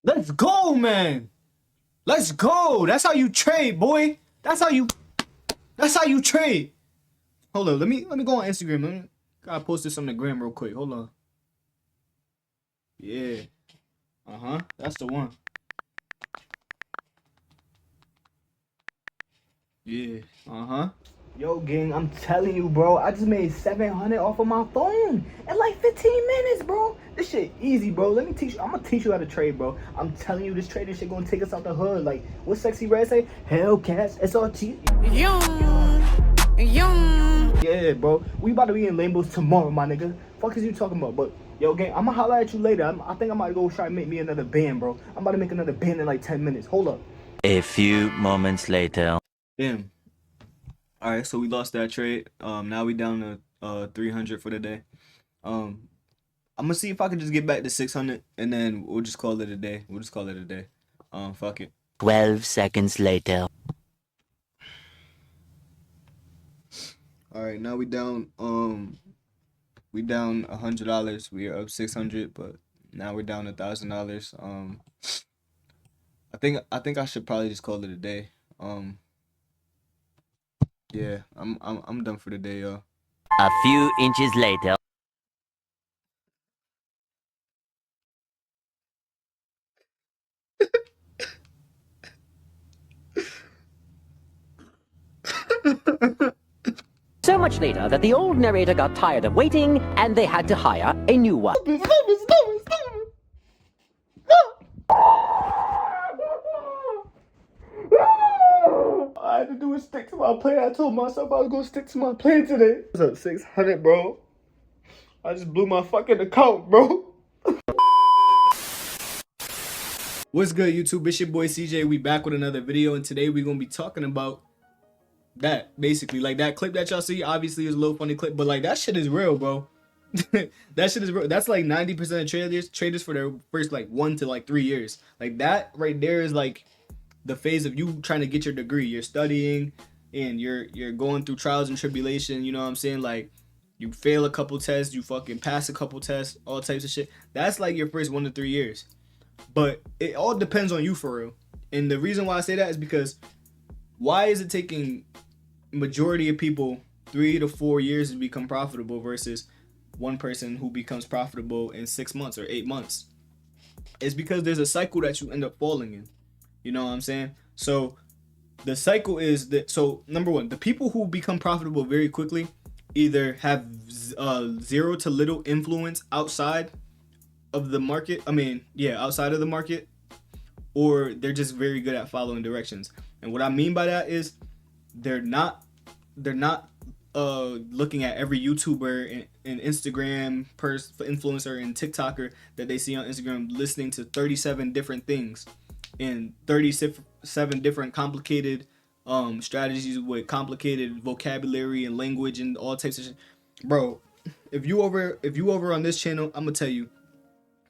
Let's go, man. Let's go. That's how you trade, boy. That's how you trade. Hold on. Let me go on Instagram. Let me gotta post this on the gram real quick. Hold on. Yeah. That's the one. Yeah. Yo, gang, I'm telling you, bro. I just made 700 off of my phone in like 15 minutes, bro. This shit easy, bro. Let me teach you. I'm gonna teach you how to trade, bro. I'm telling you, this trading shit gonna take us out the hood. Like, what Sexy Red say? Hellcats, SRT. Yeah, bro. We about to be in Lambo's tomorrow, my nigga. Fuck is you talking about? But yo, gang, I'm gonna holler at you later. I think I might go try to make me another band, bro. I'm about to make another band in like 10 minutes. Hold up. A few moments later. Damn. All right, so we lost that trade. Now we down to 300 for the day. I'm gonna see if I can just get back to 600, and then we'll just call it a day. Fuck it. 12 seconds later. All right, now we down $100. We are up 600, but now we're down $1,000. I think I should probably just call it a day. Yeah, I'm done for the day, y'all. A few inches later. So much later that the old narrator got tired of waiting and they had to hire a new one. I had to do is stick to my plan. I told myself I was gonna stick to my plan today. What's up, 600, bro? I just blew my fucking account, bro. What's good, YouTube? It's your boy CJ. We back with another video, and today we're gonna be talking about that, basically. Like, that clip that y'all see obviously is a little funny clip, but like, that shit is real, bro. That shit is real. That's like 90% of traders for their first like 1 to like 3 years. Like, that right there is like the phase of you trying to get your degree. You're studying and you're going through trials and tribulation, you know what I'm saying? Like, you fail a couple tests, you fucking pass a couple tests, all types of shit. That's like your first 1 to 3 years. But it all depends on you, for real. And the reason why I say that is because why is it taking majority of people 3 to 4 years to become profitable versus one person who becomes profitable in 6 months or 8 months? It's because there's a cycle that you end up falling in. You know what I'm saying? So the cycle is that, so number one, the people who become profitable very quickly either have zero to little influence outside of the market. Outside of the market, or they're just very good at following directions. And what I mean by that is they're not looking at every YouTuber and Instagram influencer and TikToker that they see on Instagram, listening to 37 different things and 37 different complicated strategies with complicated vocabulary and language and all types of shit. Bro, if you over on this channel, I'm gonna tell you,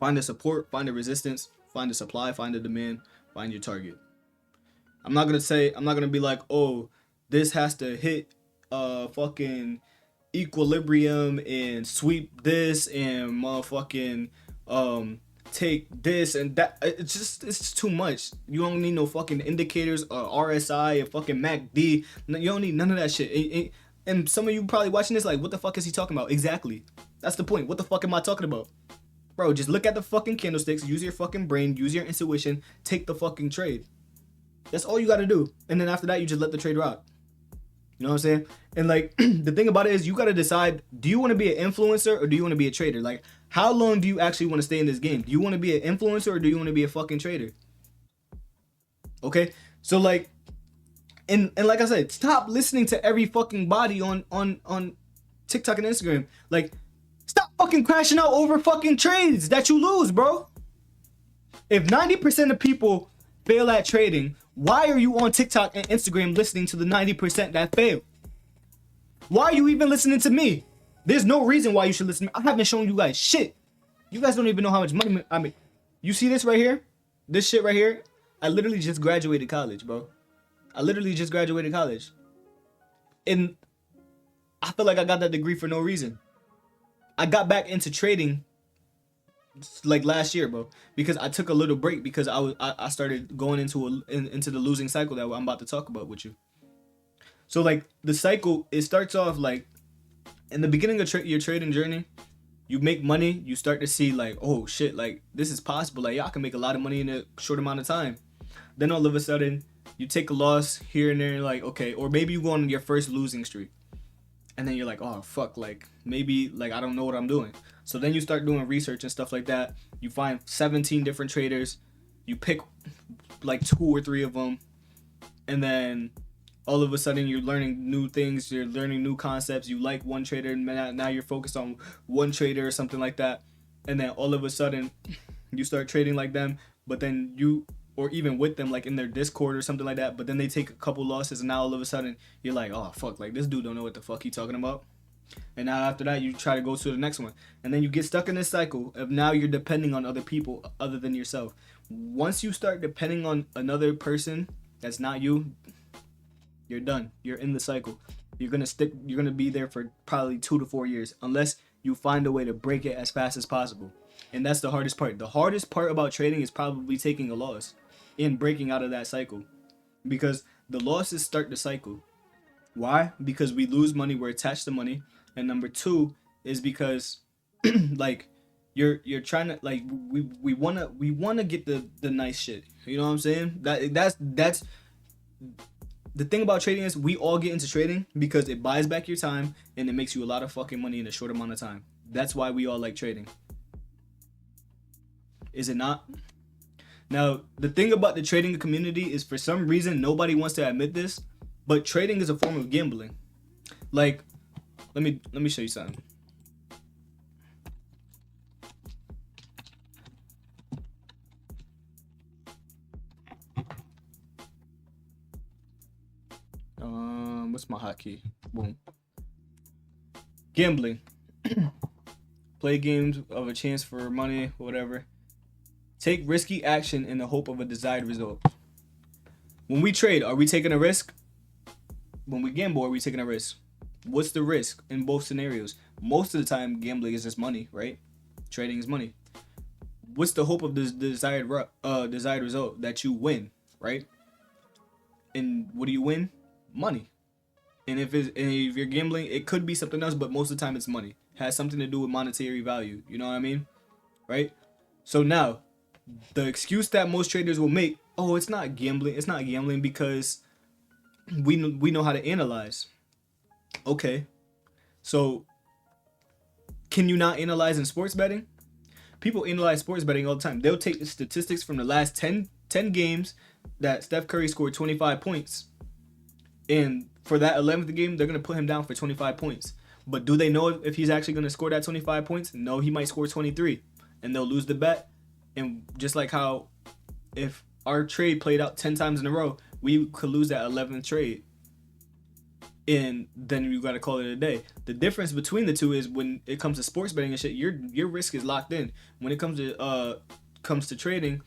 find the support, find the resistance, find the supply, find the demand, find your target. I'm not gonna be like, oh, this has to hit fucking equilibrium and sweep this and motherfucking take this and that. It's just too much. You don't need no fucking indicators or RSI or fucking MACD. You don't need none of that shit. And some of you probably watching this like, what the fuck is he talking about? Exactly. That's the point. What the fuck am I talking about? Bro, just look at the fucking candlesticks, use your fucking brain, use your intuition, take the fucking trade. That's all you gotta do. And then after that, you just let the trade rock. You know what I'm saying? And like, the thing about it is, you gotta decide, do you wanna be an influencer or do you wanna be a trader? Like, how long do you actually wanna stay in this game? Do you wanna be an influencer or do you wanna be a fucking trader? Okay? So like, and like I said, stop listening to every fucking body on TikTok and Instagram. Like, stop fucking crashing out over fucking trades that you lose, bro. If 90% of people fail at trading, why are you on TikTok and Instagram listening to the 90% that fail? Why are you even listening to me? There's no reason why you should listen to me. I haven't shown you guys shit. You guys don't even know how much money I make. You see this right here? This shit right here? I literally just graduated college, bro. I literally just graduated college. And I feel like I got that degree for no reason. I got back into trading like last year, bro, because I took a little break because I started going into the losing cycle that I'm about to talk about with you. So like the cycle, it starts off like in the beginning of your trading journey. You make money, you start to see like, oh shit, like this is possible. Like y'all can make a lot of money in a short amount of time. Then all of a sudden, you take a loss here and there, like okay, or maybe you go on your first losing streak, and then you're like, oh fuck, like maybe like I don't know what I'm doing. So then you start doing research and stuff like that. You find 17 different traders, you pick like 2 or 3 of them, and then all of a sudden you're learning new things, you're learning new concepts. You like one trader, and now you're focused on one trader or something like that, and then all of a sudden you start trading like them, but then you, or even with them, like in their Discord or something like that, but then they take a couple losses, and now all of a sudden you're like, oh fuck, like this dude don't know what the fuck he talking about. And now after that you try to go to the next one, and then you get stuck in this cycle of now you're depending on other people other than yourself. Once you start depending on another person that's not you, you're done. You're in the cycle. You're gonna be there for probably 2 to 4 years unless you find a way to break it as fast as possible. And that's the hardest part. The hardest part about trading is probably taking a loss and breaking out of that cycle, because the losses start the cycle. Why? Because we lose money, we're attached to money, and number 2 is because like you're trying to like we wanna get the nice shit. You know what I'm saying? That's the thing about trading is we all get into trading because it buys back your time and it makes you a lot of fucking money in a short amount of time. That's why we all like trading. Is it not? Now, the thing about the trading community is for some reason nobody wants to admit this, but trading is a form of gambling. Like, let me show you something. What's my hotkey? Boom. Gambling. Play games of a chance for money, whatever. Take risky action in the hope of a desired result. When we trade, are we taking a risk? When we gamble, are we taking a risk? What's the risk in both scenarios? Most of the time, gambling is just money, right? Trading is money. What's the hope of this desired result? That you win, right? And what do you win? Money. And if you're gambling, it could be something else, but most of the time it's money. It has something to do with monetary value. You know what I mean? Right? So now, the excuse that most traders will make, oh, it's not gambling. It's not gambling because we know how to analyze. Okay. So, can you not analyze in sports betting? People analyze sports betting all the time. They'll take the statistics from the last 10 games that Steph Curry scored 25 points. And for that 11th game, they're going to put him down for 25 points. But do they know if he's actually going to score that 25 points? No, he might score 23. And they'll lose the bet. And just like how if our trade played out 10 times in a row, we could lose that 11th trade. And then you got to call it a day. The difference between the two is when it comes to sports betting and shit, your risk is locked in. When it comes to trading,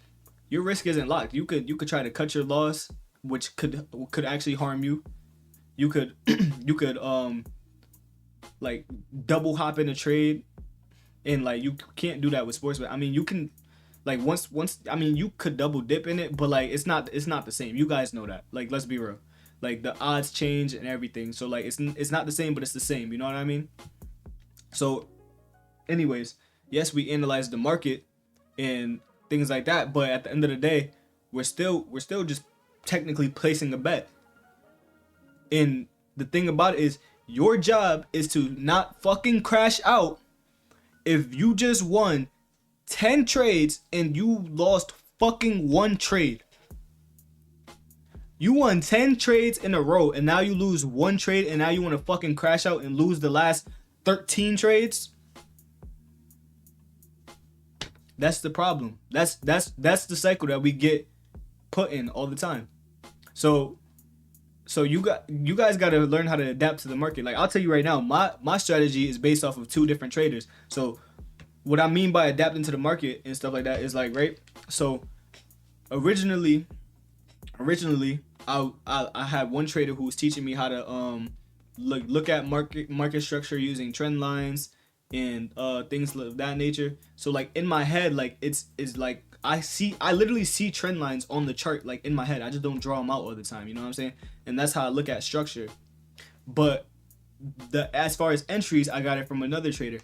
your risk isn't locked. You could try to cut your loss, which could actually harm you. You could like double hop in a trade, and like you can't do that with sports betting. I mean, you can like once I mean you could double dip in it, but like it's not the same. You guys know that. Like, let's be real. Like the odds change and everything. So like it's not the same, but it's the same. You know what I mean? So anyways, yes, we analyze the market and things like that, but at the end of the day, we're still just technically placing a bet. And the thing about it is your job is to not fucking crash out. If you just won 10 trades and you lost fucking 1 trade. You won 10 trades in a row and now you lose 1 trade and now you want to fucking crash out and lose the last 13 trades? That's the problem. That's the cycle that we get put in all the time. So you guys got to learn how to adapt to the market. Like, I'll tell you right now, my strategy is based off of 2 different traders. So what I mean by adapting to the market and stuff like that is like, right? So originally I had one trader who was teaching me how to look at market structure using trend lines and things of that nature. So like in my head, like it's like I literally see trend lines on the chart like in my head. I just don't draw them out all the time, you know what I'm saying? And that's how I look at structure. But as far as entries, I got it from another trader.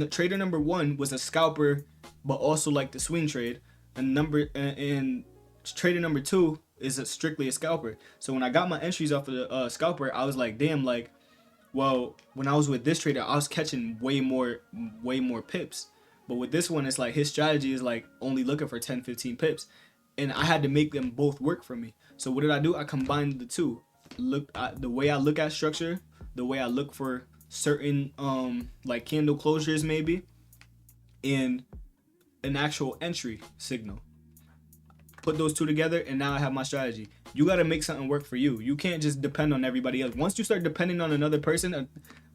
Trader number 1 was a scalper, but also like the swing trade. And trader number 2 is strictly a scalper. So when I got my entries off of the scalper, I was like, damn, like, well, when I was with this trader, I was catching way more pips. But with this one, it's like his strategy is like only looking for 10, 15 pips. And I had to make them both work for me. So what did I do? I combined the two. The way I look at structure, the way I look for certain like candle closures maybe, and an actual entry signal. Put those two together, and now I have my strategy. You got to make something work for you. You can't just depend on everybody else. Once you start depending on another person,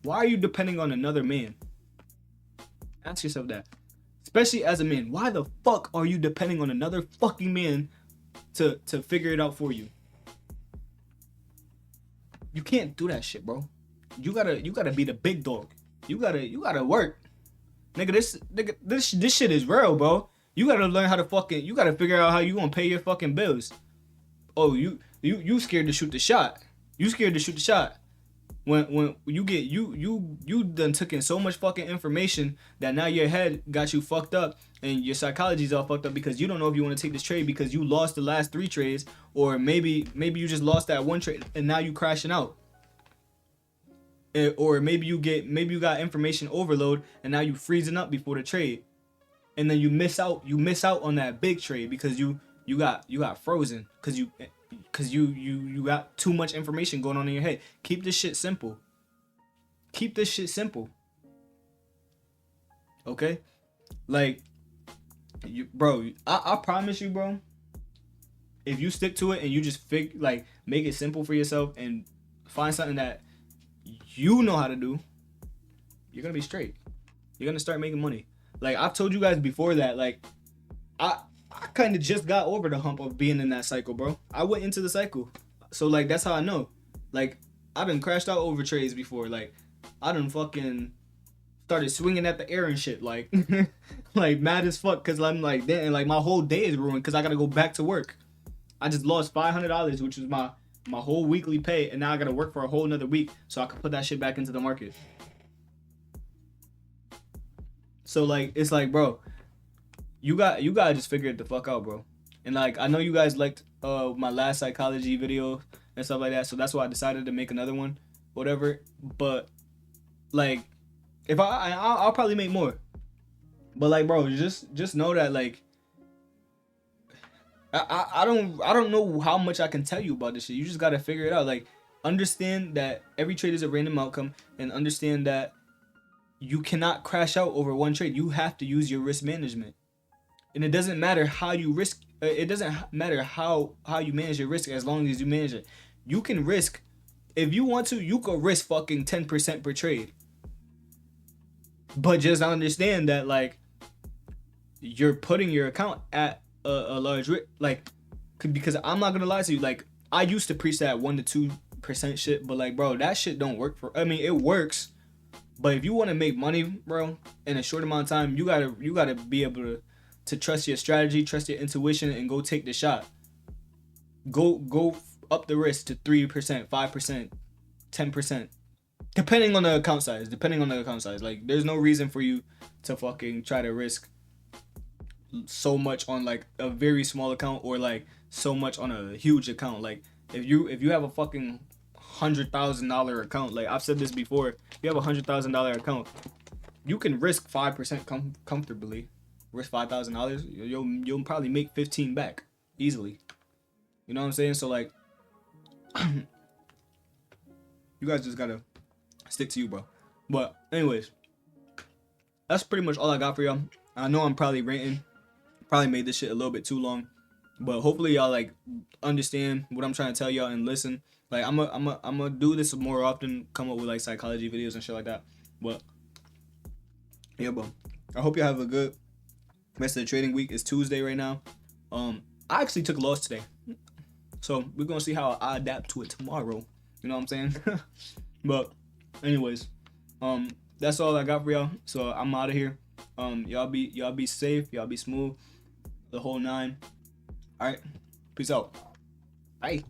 why are you depending on another man? Ask yourself that. Especially as a man, why the fuck are you depending on another fucking man to figure it out for you? You can't do that shit, bro. You gotta be the big dog. You gotta work. This shit is real, bro. You gotta learn how to you gotta figure out how you gonna pay your fucking bills. Oh, you scared to shoot the shot. You scared to shoot the shot. When you get you done took in so much fucking information that now your head got you fucked up and your psychology's all fucked up because you don't know if you want to take this trade because you lost the last 3 trades, or maybe you just lost that one trade and now you crashing out. Or maybe you got information overload and now you freezing up before the trade, and then you miss out on that big trade because you got frozen because you got too much information going on in your head. Keep this shit simple. Okay? Like, I promise you, bro, if you stick to it and you just make it simple for yourself and find something that you know how to do, you're gonna be straight. You're gonna start making money. Like I've told you guys before that, like I kind of just got over the hump of being in that cycle, bro. I went into the cycle. So like that's how I know. Like I done crashed out over trades before. Like I done fucking started swinging at the air and shit, like like mad as fuck, cause I'm like, damn, like my whole day is ruined cause I gotta go back to work. I just lost $500, which is my whole weekly pay, and now I gotta work for a whole another week so I can put that shit back into the market. So like it's like, bro, you gotta just figure it the fuck out, bro. And like I know you guys liked my last psychology video and stuff like that, so that's why I decided to make another one, whatever. But like if I'll probably make more. But like, bro, just know that like I don't know how much I can tell you about this shit. You just gotta figure it out. Like, understand that every trade is a random outcome, and understand that you cannot crash out over one trade. You have to use your risk management, and it doesn't matter how you risk. It doesn't matter how you manage your risk as long as you manage it. You can risk, if you want to. You could risk fucking 10% per trade, but just understand that like you're putting your account at a large risk, like, because I'm not gonna lie to you, like I used to preach that 1 to 2% shit, but like, bro, that shit don't work I mean, it works, but if you want to make money, bro, in a short amount of time, you gotta be able to trust your strategy, trust your intuition, and go take the shot. Go up the risk to 3%, 5%, 10%, depending on the account size. Like, there's no reason for you to fucking try to risk so much on like a very small account, or like so much on a huge account. Like if you have a fucking $100,000 account, like I've said this before, if you have a $100,000 account, you can risk 5% comfortably. Risk $5,000, you'll probably make 15 back easily. You know what I'm saying? So like you guys just gotta stick to you, bro. But anyways, that's pretty much all I got for y'all. I know I'm probably ranting, probably made this shit a little bit too long, but hopefully y'all like understand what I'm trying to tell y'all and listen. Like I'm gonna do this more often, come up with like psychology videos and shit like that. But yeah, bro, I hope y'all have a good rest of the trading week. It's Tuesday right now. I actually took a loss today, so we're gonna see how I adapt to it tomorrow. You know what I'm saying? But anyways, that's all I got for y'all. So I'm out of here. Y'all be safe. Y'all be smooth. The whole 9. All right. Peace out. Bye.